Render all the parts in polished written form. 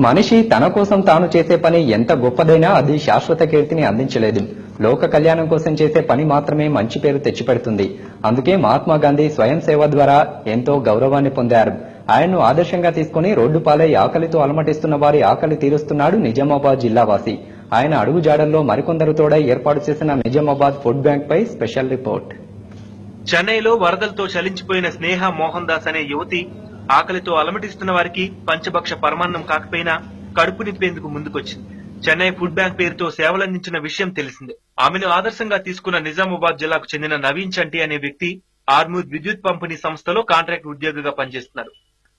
మనిషి తన కోసం తాను చేసే పని ఎంత గొప్పదైనా అది శాశ్వత కీర్తిని అందించలేదు. లోక కళ్యాణం కోసం చేసే పని మాత్రమే మంచి పేరు తెచ్చిపెడుతుంది. అందుకే మహాత్మా గాంధీ స్వయం సేవ ద్వారా ఎంతో గౌరవాన్ని పొందారు. ఆయన్ను ఆదర్శంగా తీసుకుని రోడ్డుపాలై ఆకలితో అలమటిస్తున్న వారి ఆకలి తీరుస్తున్నాడు నిజామాబాద్ జిల్లావాసి. ఆయన అడుగుజాడల్లో మరికొందరు తోడై ఏర్పాటు చేసిన నిజామాబాద్ ఫుడ్ బ్యాంక్ పై స్పెషల్ రిపోర్ట్. చెన్నైలో వరదలతో చలించిపోయిన స్నేహ మోహన్ దాస్ అనే యువతి ఆకలితో అలమటిస్తున్న వారికి పంచభక్ష పరమాన్నం కాకపోయినా కడుపు నింపేందుకు ముందుకొచ్చింది. చెన్నై ఫుడ్ బ్యాంక్ పేరుతో సేవలందించిన విషయం తెలిసిందే. ఆమెను ఆదర్శంగా తీసుకున్న నిజామాబాద్ జిల్లాకు చెందిన నవీన్ చంటి అనే వ్యక్తి ఆర్మూద్ విద్యుత్ పంపిణీ సంస్థలో కాంట్రాక్ట్ ఉద్యోగిగా పనిచేస్తున్నారు.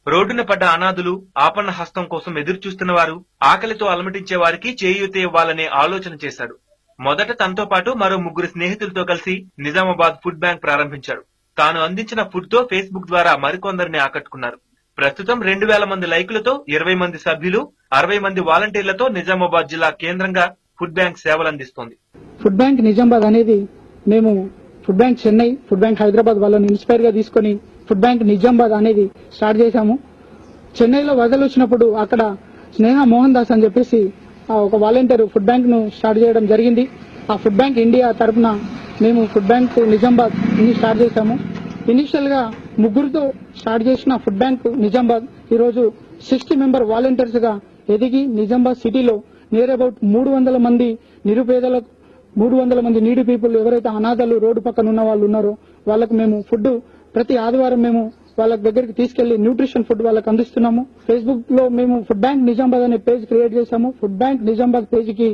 రోడ్డున పడ్డ అనాథులు, ఆపన్న హస్తం కోసం ఎదురు చూస్తున్న వారు, ఆకలితో అలమటించే వారికి చేయూత ఇవ్వాలనే ఆలోచన చేశాడు. మొదట తనతో పాటు మరో 3 స్నేహితులతో కలిసి నిజామాబాద్ ఫుడ్ బ్యాంక్ ప్రారంభించాడు. తాను అందించిన ఫుడ్ తో ఫేస్బుక్ ద్వారా మరికొందరిని ఆకట్టుకున్నారు. ప్రస్తుతం 2000 మంది లైకులతో 20 మంది సభ్యులు, 60 మంది వాలంటీర్లతో నిజామాబాద్ జిల్లా కేంద్రంగా ఫుడ్ బ్యాంక్ సేవలందిస్తోంది. ఫుడ్ బ్యాంక్ నిజామాబాద్ అనేది మేము food bank Chennai, food bank Hyderabad వాళ్ళని ఇన్స్పైర్ గా తీసుకుని ఫుడ్ బ్యాంక్ నిజామాబాద్ అనేది స్టార్ట్ చేశాము. చెన్నైలో వరదలు వచ్చినప్పుడు అక్కడ స్నేహ మోహన్ దాస్ అని చెప్పేసి ఒక వాలంటీర్ ఫుడ్ బ్యాంక్ ను స్టార్ట్ చేయడం జరిగింది. ఆ ఫుడ్ బ్యాంక్ ఇండియా తరఫున మేము ఫుడ్ బ్యాంక్ నిజామాబాద్ స్టార్ట్ చేశాము. ఇనిషియల్ గా 3తో స్టార్ట్ చేసిన ఫుడ్ బ్యాంక్ నిజామాబాద్ ఈ రోజు 60 మెంబర్ వాలంటీర్స్ గా ఎదిగి నిజామాబాద్ సిటీలో నియర్ అబౌట్ 300 మంది నిరుపేదలకు, 300 మంది నీడీ పీపుల్, ఎవరైతే అనాథలు రోడ్డు పక్కన ఉన్న వాళ్ళు ఉన్నారో వాళ్ళకు మేము ఫుడ్ ప్రతి ఆదివారం మేము వాళ్ళ దగ్గరికి తీసుకెళ్లి న్యూట్రిషన్ ఫుడ్ వాళ్ళకి అందిస్తున్నాము. ఫేస్బుక్ లో మేము ఫుడ్ బ్యాంక్ నిజామాబాద్ అనే పేజ్ క్రియేట్ చేశాము. ఫుడ్ బ్యాంక్ నిజామాబాద్ పేజ్ కి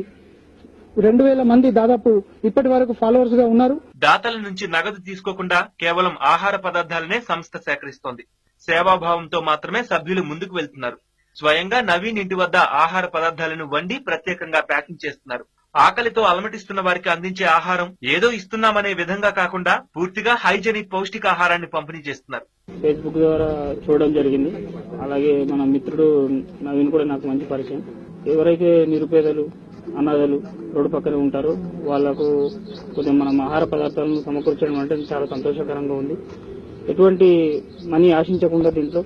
2000 మంది దాదాపు ఇప్పటి వరకు ఫాలోవర్స్ గా ఉన్నారు. దాతల నుంచి నగదు తీసుకోకుండా కేవలం ఆహార పదార్థాలనే సంస్థ సేకరిస్తోంది. సేవాభావంతో మాత్రమే సభ్యులు ముందుకు వెళ్తున్నారు. స్వయంగా నవీన్ ఇంటి వద్ద ఆహార పదార్థాలను వండి ప్రత్యేకంగా ప్యాకింగ్ చేస్తున్నారు. ఆకలితో అలమటిస్తున్న వారికి అందించే ఆహారం ఏదో ఇస్తున్నామనే విధంగా కాకుండా పూర్తిగా హైజెనిక్ పౌష్టికాహారాన్ని పంపిణీ చేస్తున్నారు. ఫేస్బుక్ ద్వారా చూడడం జరిగింది. అలాగే మన మిత్రుడు నవీన్ కూడా నాకు మంచి పరిచయం. ఎవరైతే నిరుపేదలు, అనాథలు రోడ్డు పక్కన ఉంటారో వాళ్లకు కొంచెం మనం ఆహార పదార్థాలను సమకూర్చడం అంటే చాలా సంతోషకరంగా ఉంది. ఎటువంటి మనీ ఆశించకుండా దీంట్లో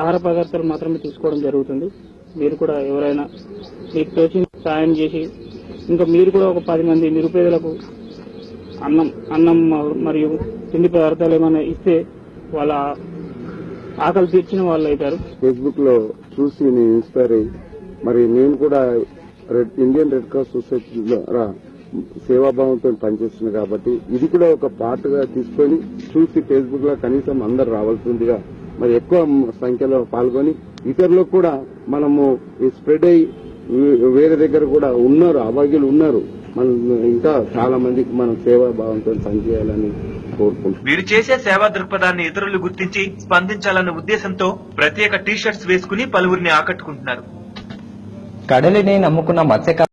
ఆహార పదార్థాలు మాత్రమే తీసుకోవడం జరుగుతుంది. మీరు కూడా ఎవరైనా మీకు తోచిన సాయం చేసి ఇంకా మీరు కూడా ఒక 10 మంది నిరుపేదలకు అన్నం మరియు తిండి పదార్థాలు ఏమైనా ఇస్తే వాళ్ళ ఆకలి తీర్చిన వాళ్ళు అవుతారు. ఫేస్బుక్ లో చూసి నేను ఇన్స్పైర్ అయ్యి మరి నేను కూడా ఇండియన్ రెడ్ క్రాస్ సొసైటీ ద్వారా సేవాభావంతో పనిచేస్తున్నాను కాబట్టి ఇది కూడా ఒక పార్ట్ గా తీసుకొని చూసి ఫేస్బుక్ లో కనీసం అందరు రావాల్సిందిగా మరి ఎక్కువ సంఖ్యలో పాల్గొని ఇతరులకు కూడా మనము స్ప్రెడ్ అయ్యి వేరే దగ్గర కూడా ఉన్నారు, అభాగ్యులు ఉన్నారు, మనం ఇంకా చాలా మందికి మనం సేవాభావంతో పనిచేయాలని కోరుకుంటున్నాం. వీరు చేసే సేవా దృక్పథాన్ని ఇతరులు గుర్తించి స్పందించాలన్న ఉద్దేశంతో ప్రత్యేక టీ షర్ట్స్ వేసుకుని పలువురిని ఆకట్టుకుంటున్నారు. కడలిని నమ్ముకున్న మత్స్యకారు